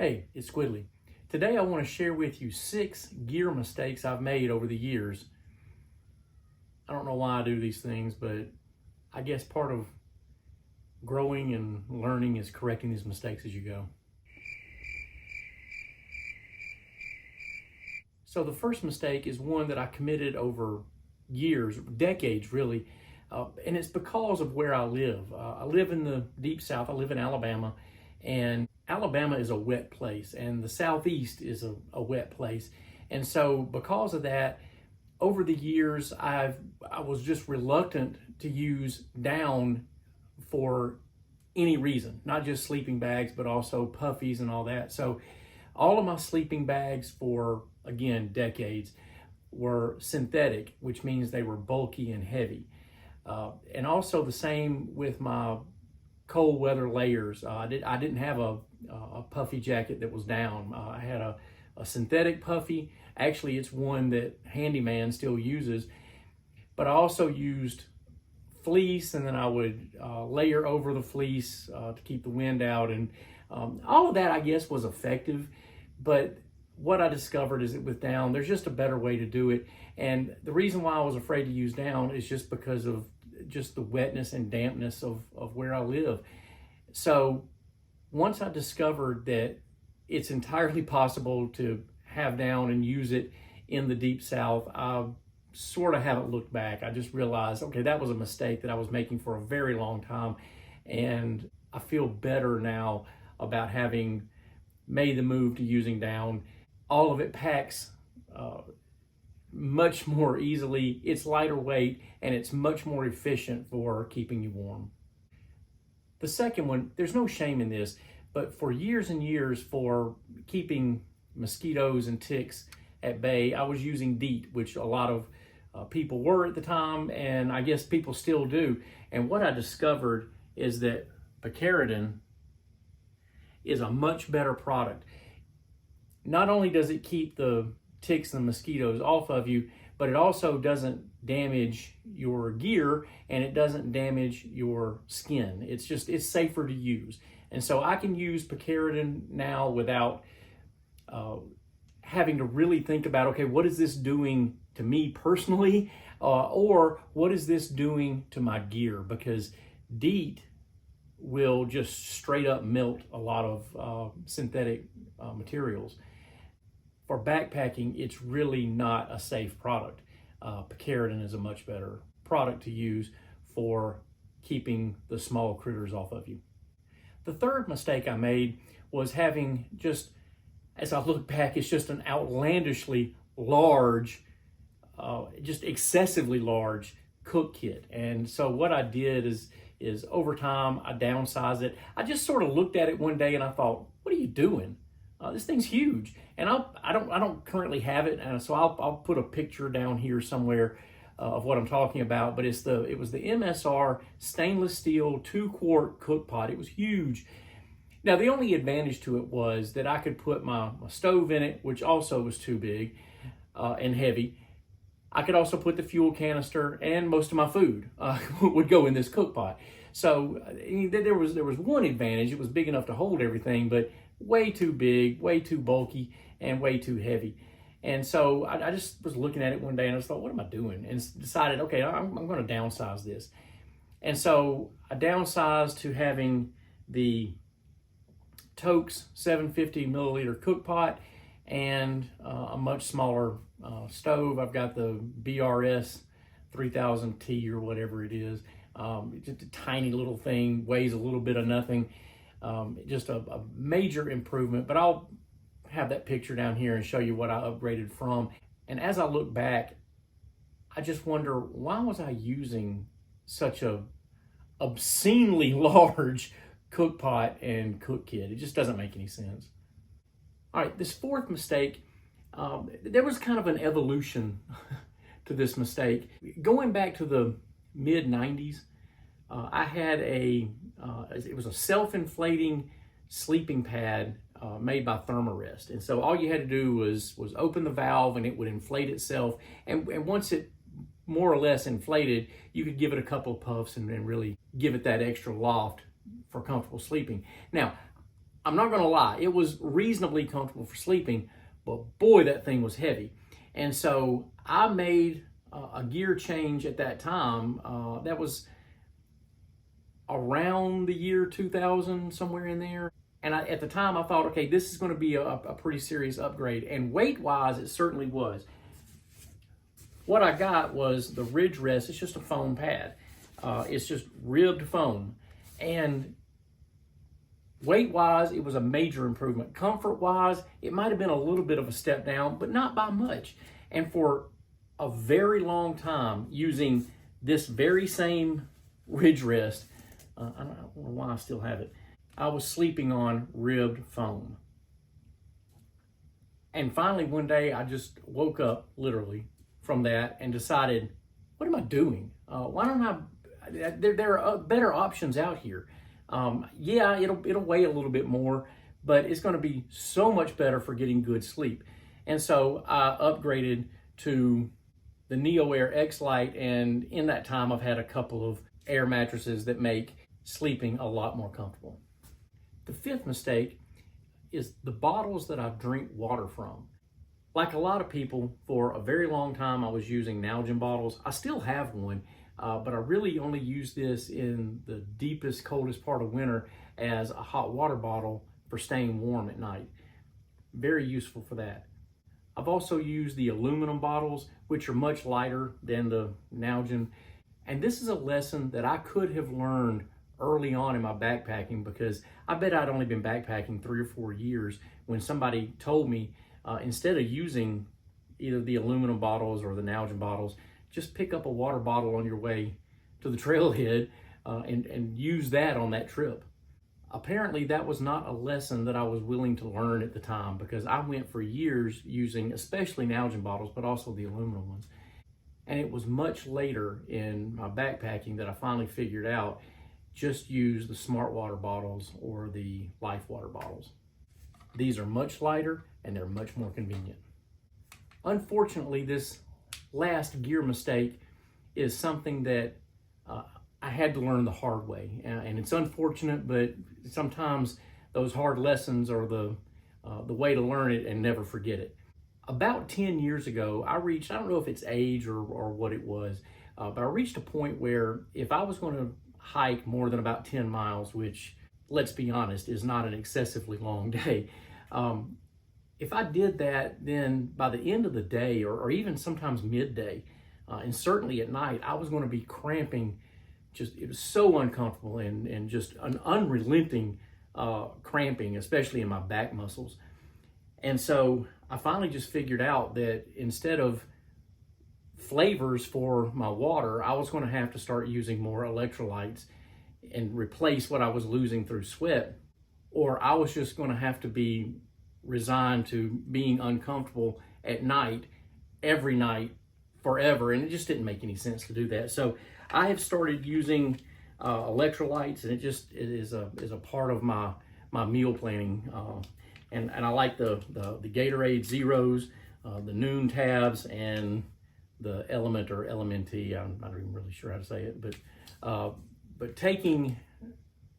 Hey, it's Squidly. Today I want to share with you 6 gear mistakes I've made over the years. I don't know why I do these things, but I guess part of growing and learning is correcting these mistakes as you go. So the first mistake is one that I committed over years, decades really, and it's because of where I live. I live in the deep South. I live in Alabama, and Alabama is a wet place, and the Southeast is a wet place. And so because of that, over the years, I was just reluctant to use down for any reason, not just sleeping bags, but also puffies and all that. So all of my sleeping bags for, again, decades were synthetic, which means they were bulky and heavy. And also the same with my cold weather layers. I didn't have a puffy jacket that was down. I had a synthetic puffy. Actually, it's one that Handyman still uses. But I also used fleece, and then I would layer over the fleece to keep the wind out. And all of that, I guess, was effective. But what I discovered is that with down, there's just a better way to do it. And the reason why I was afraid to use down is just because of just the wetness and dampness of where I live. So once I discovered that it's entirely possible to have down and use it in the deep South, I sort of haven't looked back. I just realized, okay, that was a mistake that I was making for a very long time. And I feel better now about having made the move to using down. All of it packs much more easily, it's lighter weight, and it's much more efficient for keeping you warm. The second one, there's no shame in this, but for years and years, for keeping mosquitoes and ticks at bay, I was using DEET, which a lot of people were at the time, and I guess people still do. And what I discovered is that picaridin is a much better product. Not only does it keep the ticks and the mosquitoes off of you, but it also doesn't damage your gear and it doesn't damage your skin. It's safer to use. And so I can use picaridin now without having to really think about, okay, what is this doing to me personally? Or what is this doing to my gear? Because DEET will just straight up melt a lot of synthetic materials. For backpacking, it's really not a safe product. Picaridin is a much better product to use for keeping the small critters off of you. The third mistake I made was having just, as I look back, it's just an outlandishly large, just excessively large cook kit. And so what I did is over time, I downsized it. I just sort of looked at it one day and I thought, what are you doing? This thing's huge, and I don't currently have it, and so I'll put a picture down here somewhere of what I'm talking about. But it was the MSR stainless steel 2-quart cook pot. It was huge. Now the only advantage to it was that I could put my stove in it, which also was too big and heavy. I could also put the fuel canister, and most of my food would go in this cook pot. So there was one advantage. It was big enough to hold everything, but way too big, way too bulky, and way too heavy. And so I just was looking at it one day and I just thought, what am I doing? And decided, okay, I'm going to downsize this. And so I downsized to having the Toaks 750 milliliter cook pot and a much smaller stove. I've got the BRS 3000T or whatever it is. Just a tiny little thing, weighs a little bit of nothing. Just a major improvement, but I'll have that picture down here and show you what I upgraded from. And as I look back, I just wonder, why was I using such a obscenely large cook pot and cook kit? It just doesn't make any sense. All right, this fourth mistake, there was kind of an evolution to this mistake. Going back to the mid-90s, I had it was a self-inflating sleeping pad made by Thermarest. And so all you had to do was open the valve and it would inflate itself. And once it more or less inflated, you could give it a couple of puffs and really give it that extra loft for comfortable sleeping. Now, I'm not going to lie, it was reasonably comfortable for sleeping, but boy, that thing was heavy. And so I made a gear change at that time. That was around the year 2000, somewhere in there. And at the time, I thought, okay, this is going to be a pretty serious upgrade. And weight-wise, it certainly was. What I got was the ridge rest. It's just a foam pad. It's just ribbed foam. And weight-wise, it was a major improvement. Comfort-wise, it might have been a little bit of a step down, but not by much. And for a very long time, using this very same ridge rest, I don't know why I still have it, I was sleeping on ribbed foam. And finally, one day, I just woke up, literally, from that and decided, what am I doing? Why don't I, there are better options out here. Yeah, it'll weigh a little bit more, but it's going to be so much better for getting good sleep. And so I upgraded to the Neo Air X Lite, and in that time I've had a couple of air mattresses that make sleeping a lot more comfortable. The fifth mistake is the bottles that I drink water from. Like a lot of people, for a very long time I was using Nalgene bottles. I still have one, but I really only use this in the deepest, coldest part of winter as a hot water bottle for staying warm at night. Very useful for that. I've also used the aluminum bottles, which are much lighter than the Nalgene. And this is a lesson that I could have learned early on in my backpacking, because I bet I'd only been backpacking 3 or 4 years when somebody told me, instead of using either the aluminum bottles or the Nalgene bottles, just pick up a water bottle on your way to the trailhead and use that on that trip. Apparently that was not a lesson that I was willing to learn at the time, because I went for years using especially Nalgene bottles, but also the aluminum ones. And it was much later in my backpacking that I finally figured out, just use the Smart Water bottles or the Life Water bottles. These are much lighter and they're much more convenient. Unfortunately, this last gear mistake is something that I had to learn the hard way. And it's unfortunate, but sometimes those hard lessons are the way to learn it and never forget it. About 10 years ago, I don't know if it's age or what it was, but I reached a point where if I was going to hike more than about 10 miles, which, let's be honest, is not an excessively long day, if I did that, then by the end of the day, or even sometimes midday, and certainly at night, I was going to be cramping. It was so uncomfortable and just an unrelenting cramping, especially in my back muscles. And so I finally just figured out that instead of flavors for my water, I was going to have to start using more electrolytes and replace what I was losing through sweat, or I was just going to have to be resigned to being uncomfortable at night, every night, forever. And it just didn't make any sense to do that. So I have started using electrolytes, and it is a part of my meal planning. And I like the Gatorade Zeros, the Noon Tabs, and the Element or LMNT. I'm not even really sure how to say it, but taking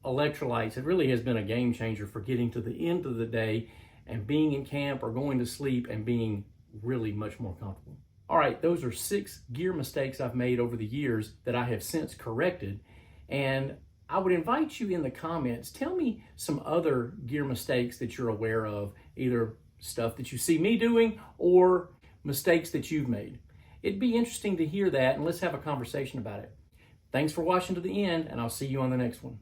electrolytes, it really has been a game changer for getting to the end of the day and being in camp or going to sleep and being really much more comfortable. All right, those are 6 gear mistakes I've made over the years that I have since corrected. And I would invite you in the comments, tell me some other gear mistakes that you're aware of, either stuff that you see me doing or mistakes that you've made. It'd be interesting to hear that, and let's have a conversation about it. Thanks for watching to the end, and I'll see you on the next one.